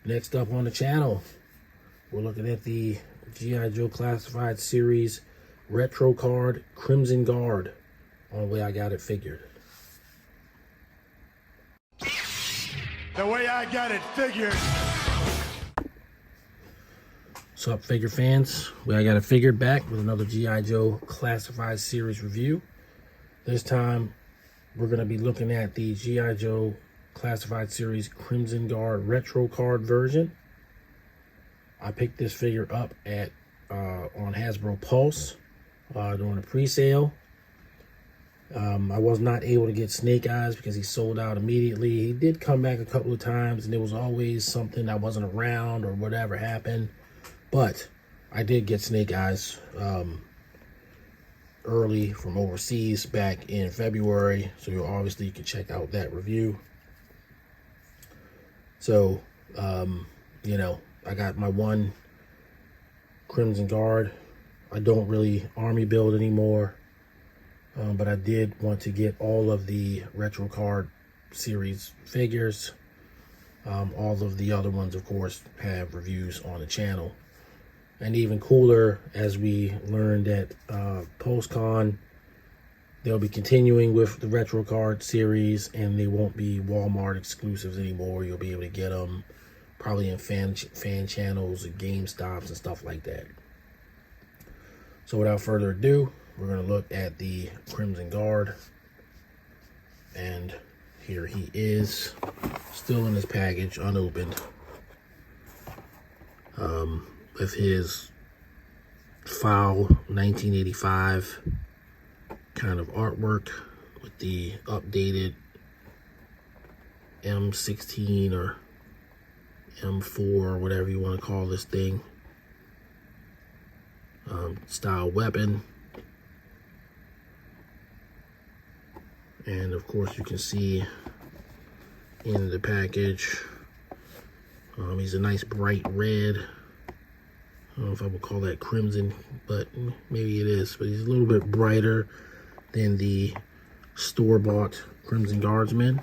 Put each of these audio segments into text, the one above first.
Next up on the channel, we're looking at the I.Joe Classified Series Retro Card Crimson Guard on the way I got it figured. The way I got it figured. What's up, figure fans? I got it figured back with another I.Joe Classified Series review. This time, we're going to be looking at the I.Joe Classified Series Crimson Guard Retro Card version. I picked this figure up at on Hasbro Pulse during a pre-sale. I was not able to get Snake Eyes because he sold out immediately. He did come back a couple of times, and there was always something that wasn't around or whatever happened. But I did get Snake Eyes early from overseas back in February, so you can check out that review. So, you know, I got my one Crimson Guard. I don't really army build anymore, but I did want to get all of the Retro Card series figures. All of the other ones, of course, have reviews on the channel. And even cooler, as we learned at PostCon, they'll be continuing with the Retro Card series, and they won't be Walmart exclusives anymore. You'll be able to get them probably in fan channels and GameStops and stuff like that. So without further ado, we're going to look at the Crimson Guard. And here he is, still in his package, unopened. With his foul 1985 kind of artwork with the updated M16 or M4 or whatever you want to call this thing style weapon. And of course you can see in the package he's a nice bright red. I don't know if I would call that crimson, but maybe it is. But he's a little bit brighter than the store-bought Crimson Guardsman.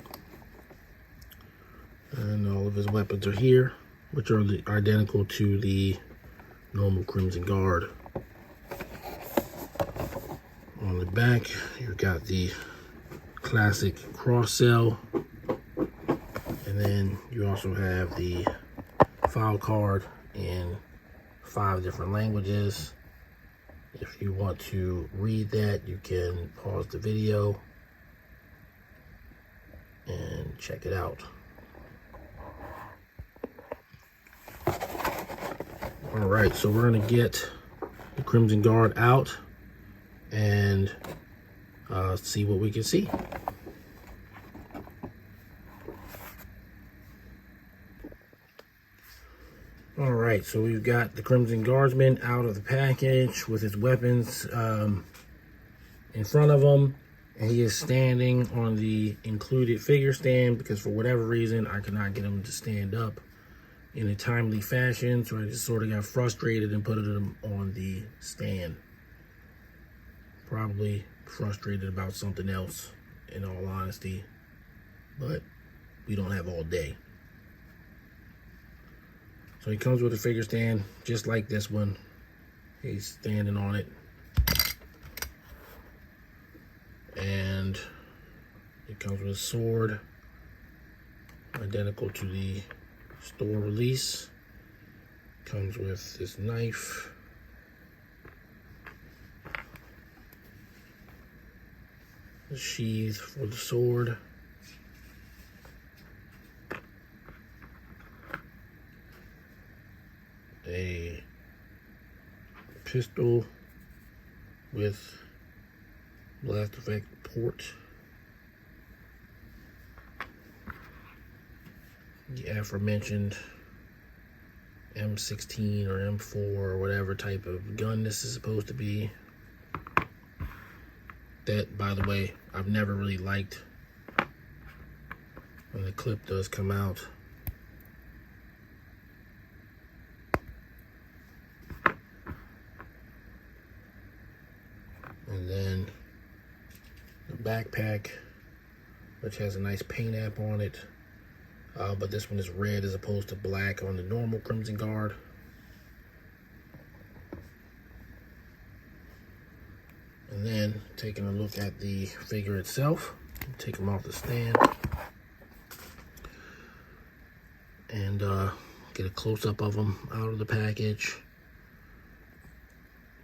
And all of his weapons are here, which are identical to the normal Crimson Guard. On the back, you've got the classic cross cell. And then you also have the file card in 5 different languages. If you want to read that, you can pause the video and check it out. All right, so we're gonna get the Crimson Guard out and see what we can see. All right, so we've got the Crimson Guardsman out of the package with his weapons in front of him, and he is standing on the included figure stand because for whatever reason I could not get him to stand up in a timely fashion, so I just sort of got frustrated and put him on the stand. Probably frustrated about something else, in all honesty, but we don't have all day. So he comes with a figure stand, just like this one. He's standing on it. And it comes with a sword, identical to the store release. Comes with this knife. The sheath for the sword. A pistol with blast effect port. The aforementioned M16 or M4 or whatever type of gun this is supposed to be. That, by the way, I've never really liked when the clip does come out. And then the backpack, which has a nice paint app on it. but this one is red as opposed to black on the normal Crimson Guard. And then taking a look at the figure itself, take them off the stand and get a close-up of them out of the package.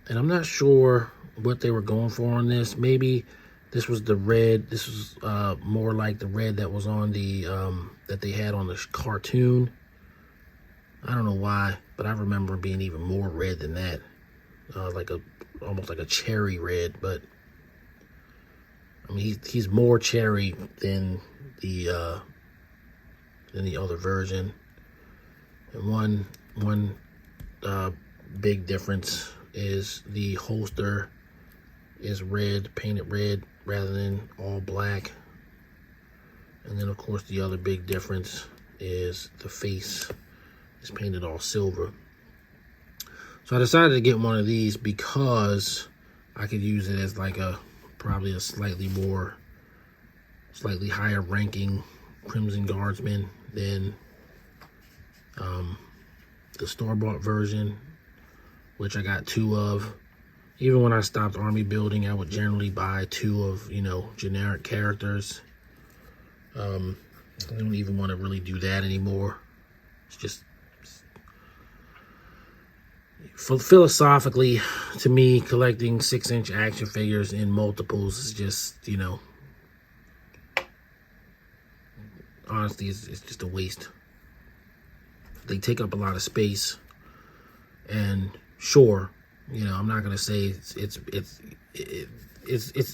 And I'm not sure what they were going for on this. Maybe this was the red. This was more like the red that was on the that they had on the cartoon. I don't know why, but I remember being even more red than that, almost like a cherry red. But I mean, he's more cherry than the other version. And one big difference is the holster is red, painted red rather than all black. And then of course the other big difference is the face is painted all silver. So I decided to get one of these because I could use it as like probably a slightly higher ranking Crimson Guardsman than the store-bought version, which I got 2 of. Even when I stopped army building, I would generally buy 2 of, generic characters. I don't even want to really do that anymore. It's just, philosophically, to me, collecting 6-inch action figures in multiples is just, honestly, it's just a waste. They take up a lot of space, and sure, I'm not gonna say it's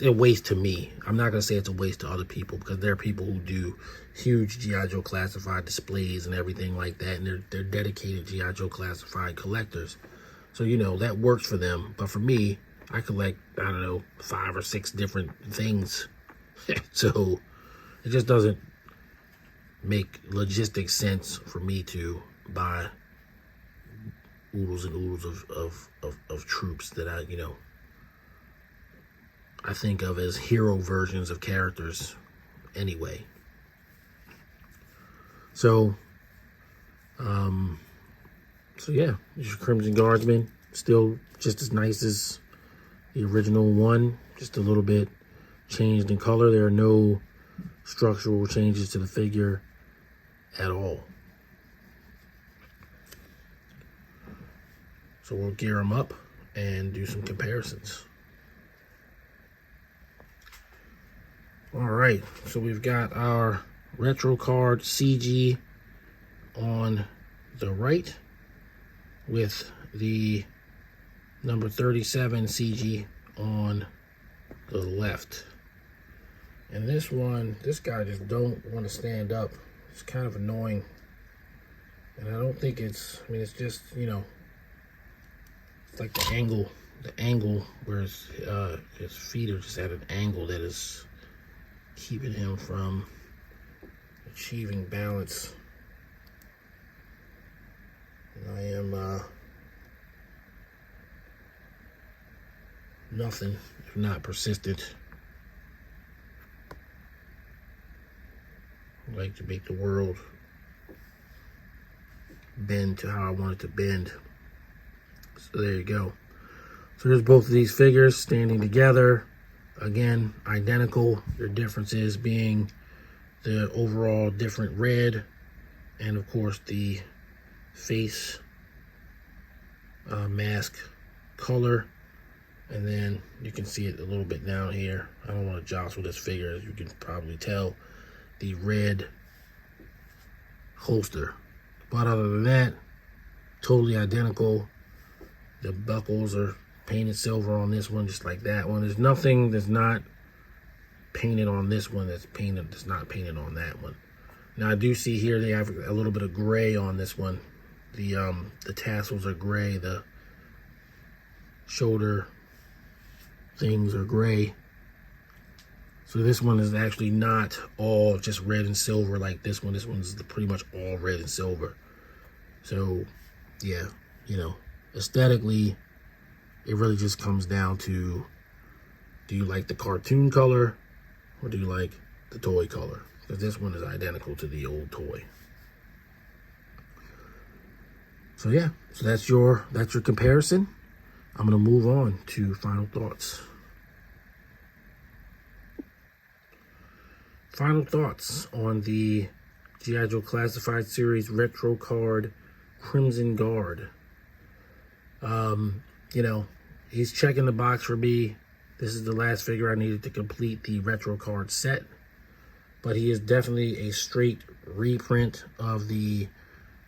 a waste to me. I'm not gonna say it's a waste to other people, because there are people who do huge G.I. Joe Classified displays and everything like that, and they're dedicated G.I. Joe Classified collectors. So that works for them. But for me, I collect, I don't know, 5 or 6 different things. So it just doesn't make logistic sense for me to buy oodles and oodles of troops that I think of as hero versions of characters anyway. So yeah, your Crimson Guardsman, still just as nice as the original one, just a little bit changed in color. There are no structural changes to the figure at all. So we'll gear them up and do some comparisons. All right, so we've got our retro card CG on the right with the number 37 CG on the left. And this guy just don't want to stand up. It's kind of annoying. And I don't think it's just, it's like the angle where his feet are just at an angle that is keeping him from achieving balance. And I am nothing if not persistent. I like to make the world bend to how I want it to bend. So there you go. So there's both of these figures standing together. Again, identical. Their differences being the overall different red, and of course the face mask color. And then you can see it a little bit down here. I don't want to jostle this figure, as you can probably tell. The red holster. But other than that, totally identical. The buckles are painted silver on this one, just like that one. There's nothing that's not painted on this one that's not painted on that one. Now I do see here they have a little bit of gray on this one. The tassels are gray. The shoulder things are gray. So this one is actually not all just red and silver like this one. This one's pretty much all red and silver. So yeah, aesthetically, it really just comes down to, do you like the cartoon color or do you like the toy color? Because this one is identical to the old toy. So yeah, so that's your comparison. I'm gonna move on to final thoughts. Final thoughts on the G.I. Joe Classified Series Retro Card Crimson Guard. You know, he's checking the box for me. This is the last figure I needed to complete the retro card set. But he is definitely a straight reprint of the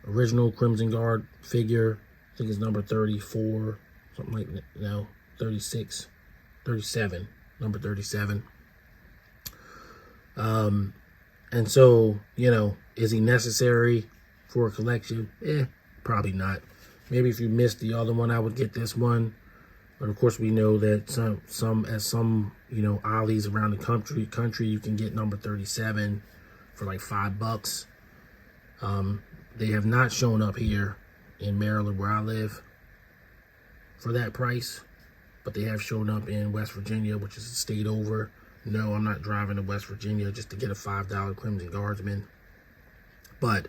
original Crimson Guard figure. I think it's number 34, something like that. No, 36, 37, number 37. And so, you know, is he necessary for a collection? Probably not. Maybe if you missed the other one, I would get this one. But of course, we know that some you know, alleys around the country, you can get number 37 for like $5. They have not shown up here in Maryland where I live for that price, but they have shown up in West Virginia, which is a state over. No, I'm not driving to West Virginia just to get a $5 Crimson Guardsman. But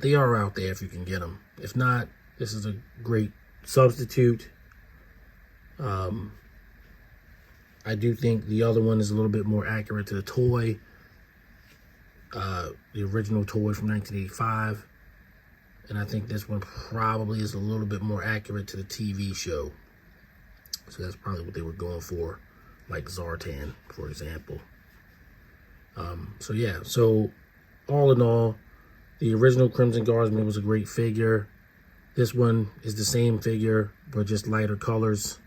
they are out there if you can get them. If not, this is a great substitute. I do think the other one is a little bit more accurate to the toy. The original toy from 1985. And I think this one probably is a little bit more accurate to the TV show. So that's probably what they were going for, like Zartan, for example. So yeah, so all in all, the original Crimson Guardsman was a great figure. This one is the same figure, but just lighter colors.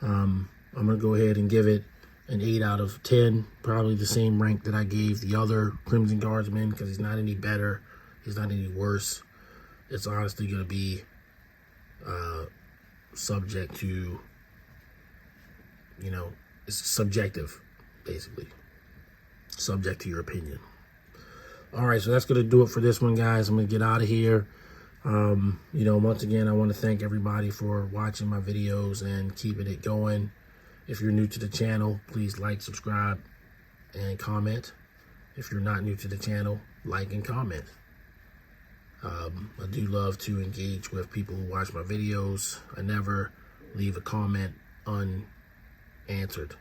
I'm going to go ahead and give it an 8 out of 10. Probably the same rank that I gave the other Crimson Guardsman, because he's not any better. He's not any worse. It's honestly going to be subject to, you know, it's subjective, basically. Subject to your opinion. All right, so that's going to do it for this one, guys. I'm going to get out of here. You know, once again, I want to thank everybody for watching my videos and keeping it going. If you're new to the channel, please like, subscribe, and comment. If you're not new to the channel, like and comment. I do love to engage with people who watch my videos. I never leave a comment unanswered.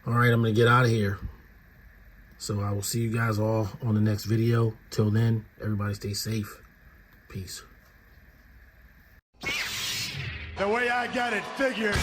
All right, I'm going to get out of here. So I will see you guys all on the next video. Till then, everybody stay safe. Peace. The way I got it figured.